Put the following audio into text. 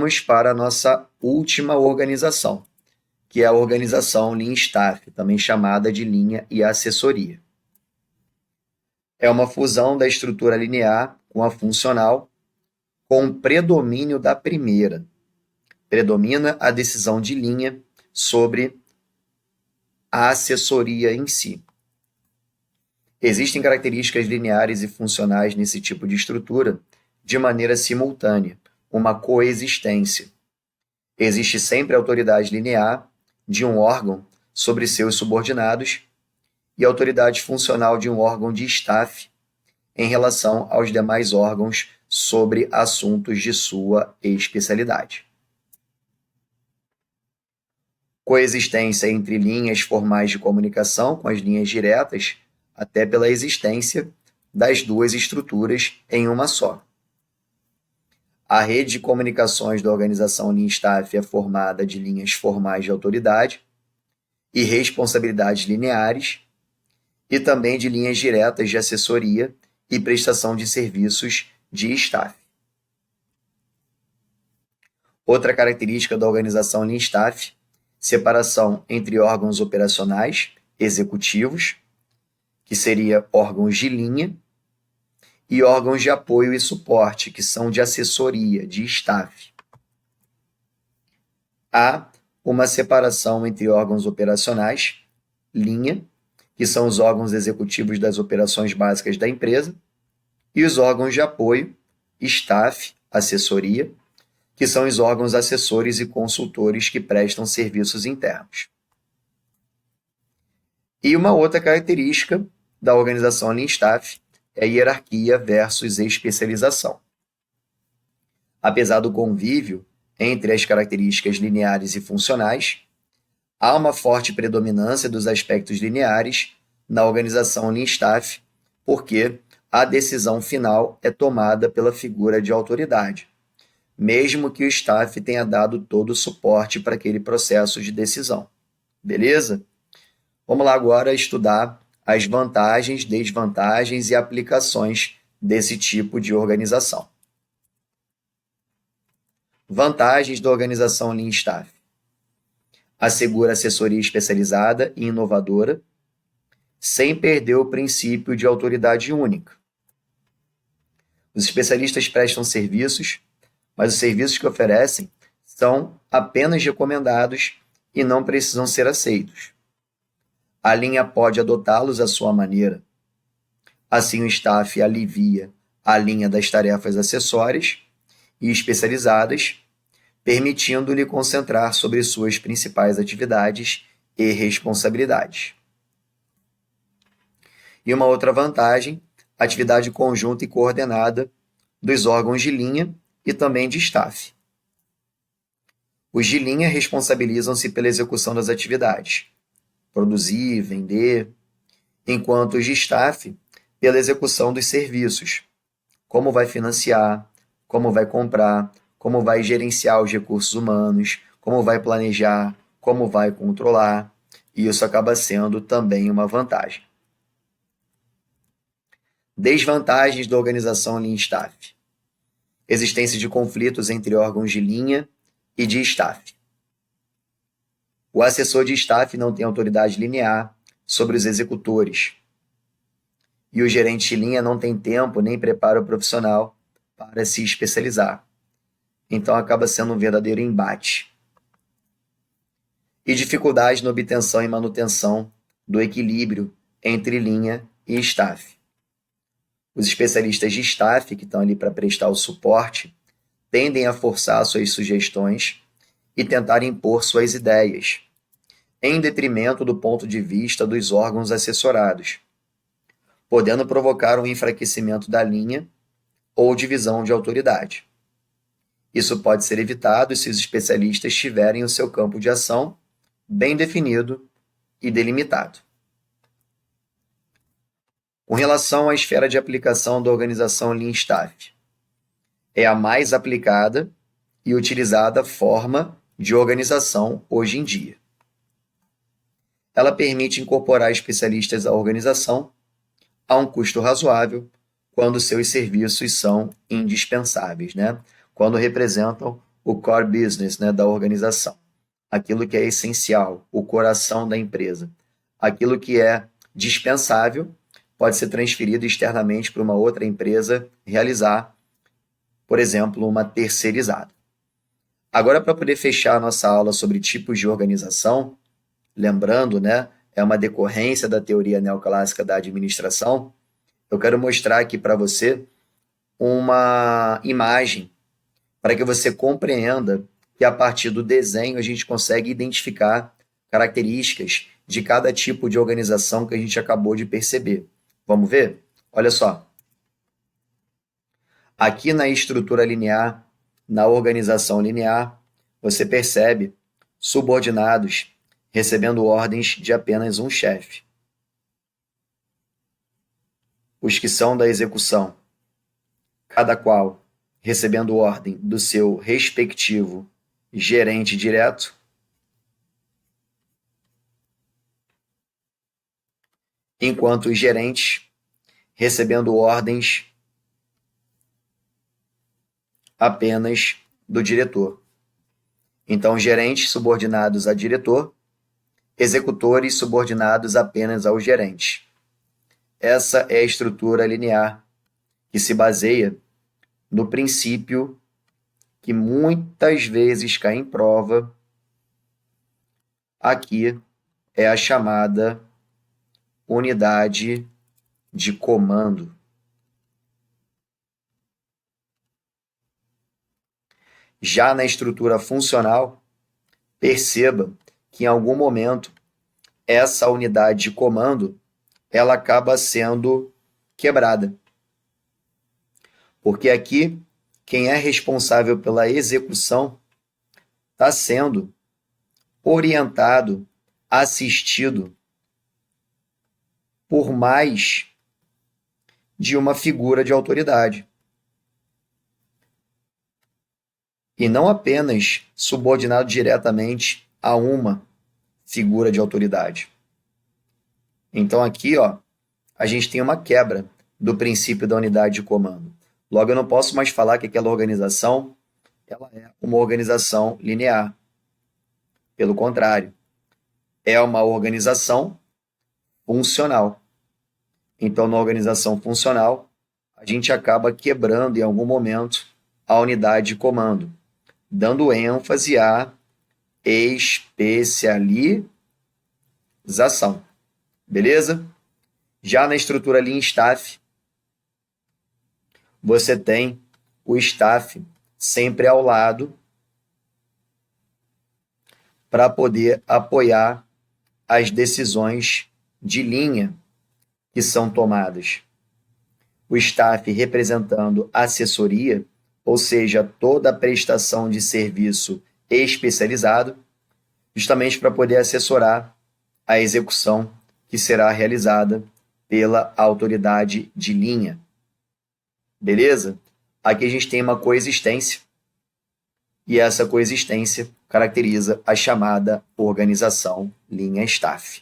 Vamos para a nossa última organização, que é a organização Lean Staff, também chamada de linha e assessoria. É uma fusão da estrutura linear com a funcional, com predomínio da primeira. Predomina a decisão de linha sobre a assessoria em si. Existem características lineares e funcionais nesse tipo de estrutura de maneira simultânea, uma coexistência. Existe sempre a autoridade linear de um órgão sobre seus subordinados e a autoridade funcional de um órgão de staff em relação aos demais órgãos sobre assuntos de sua especialidade. Coexistência entre linhas formais de comunicação com as linhas diretas, até pela existência das duas estruturas em uma só. A rede de comunicações da organização Lean Staff é formada de linhas formais de autoridade e responsabilidades lineares, e também de linhas diretas de assessoria e prestação de serviços de staff. Outra característica da organização Lean Staff, separação entre órgãos operacionais, executivos, que seria órgãos de linha, e órgãos de apoio e suporte, que são de assessoria, de staff. Há uma separação entre órgãos operacionais, linha, que são os órgãos executivos das operações básicas da empresa, e os órgãos de apoio, staff, assessoria, que são os órgãos assessores e consultores que prestam serviços internos. E uma outra característica da organização Lean Staff é hierarquia versus especialização. Apesar do convívio entre as características lineares e funcionais, há uma forte predominância dos aspectos lineares na organização Lean Staff, porque a decisão final é tomada pela figura de autoridade, mesmo que o staff tenha dado todo o suporte para aquele processo de decisão. Beleza? Vamos lá agora estudar as vantagens, desvantagens e aplicações desse tipo de organização. Vantagens da organização Lean Staff. Assegura assessoria especializada e inovadora, sem perder o princípio de autoridade única. Os especialistas prestam serviços, mas os serviços que oferecem são apenas recomendados e não precisam ser aceitos. A linha pode adotá-los à sua maneira. Assim, o staff alivia a linha das tarefas acessórias e especializadas, permitindo-lhe concentrar sobre suas principais atividades e responsabilidades. E uma outra vantagem, atividade conjunta e coordenada dos órgãos de linha e também de staff. Os de linha responsabilizam-se pela execução das atividades, produzir, vender, enquanto os de staff pela execução dos serviços, como vai financiar, como vai comprar, como vai gerenciar os recursos humanos, como vai planejar, como vai controlar, e isso acaba sendo também uma vantagem. Desvantagens da organização Lean Staff. Existência de conflitos entre órgãos de linha e de staff. O assessor de staff não tem autoridade linear sobre os executores. E o gerente de linha não tem tempo nem preparo profissional para se especializar. Então acaba sendo um verdadeiro embate. E dificuldade na obtenção e manutenção do equilíbrio entre linha e staff. Os especialistas de staff, que estão ali para prestar o suporte, tendem a forçar suas sugestões e tentar impor suas ideias, em detrimento do ponto de vista dos órgãos assessorados, podendo provocar um enfraquecimento da linha ou divisão de autoridade. Isso pode ser evitado se os especialistas tiverem o seu campo de ação bem definido e delimitado. Com relação à esfera de aplicação da organização Lean Staff, é a mais aplicada e utilizada forma de organização hoje em dia. Ela permite incorporar especialistas à organização a um custo razoável quando seus serviços são indispensáveis, né? Quando representam o core business, né, da organização, aquilo que é essencial, o coração da empresa. Aquilo que é dispensável pode ser transferido externamente para uma outra empresa realizar, por exemplo, uma terceirizada. Agora, para poder fechar a nossa aula sobre tipos de organização, lembrando, né, é uma decorrência da teoria neoclássica da administração, eu quero mostrar aqui para você uma imagem para que você compreenda que a partir do desenho a gente consegue identificar características de cada tipo de organização que a gente acabou de perceber. Vamos ver? Olha só. Aqui na estrutura linear, na organização linear, você percebe subordinados recebendo ordens de apenas um chefe. Os que são da execução, cada qual recebendo ordem do seu respectivo gerente direto, enquanto os gerentes recebendo ordens apenas do diretor. Então, gerentes subordinados a diretor, executores subordinados apenas ao gerente. Essa é a estrutura linear que se baseia no princípio que muitas vezes cai em prova. Aqui é a chamada unidade de comando. Já na estrutura funcional, perceba que em algum momento essa unidade de comando ela acaba sendo quebrada. Porque aqui quem é responsável pela execução está sendo orientado, assistido por mais de uma figura de autoridade. E não apenas subordinado diretamente a uma figura de autoridade. Então aqui, a gente tem uma quebra do princípio da unidade de comando. Logo, eu não posso mais falar que aquela organização ela é uma organização linear. Pelo contrário, é uma organização funcional. Então, na organização funcional, a gente acaba quebrando em algum momento a unidade de comando, dando ênfase à especialização. Beleza? Já na estrutura Lean Staff, você tem o staff sempre ao lado para poder apoiar as decisões de linha que são tomadas. O staff representando assessoria, ou seja, toda a prestação de serviço especializado, justamente para poder assessorar a execução que será realizada pela autoridade de linha. Beleza? Aqui a gente tem uma coexistência, e essa coexistência caracteriza a chamada organização linha staff.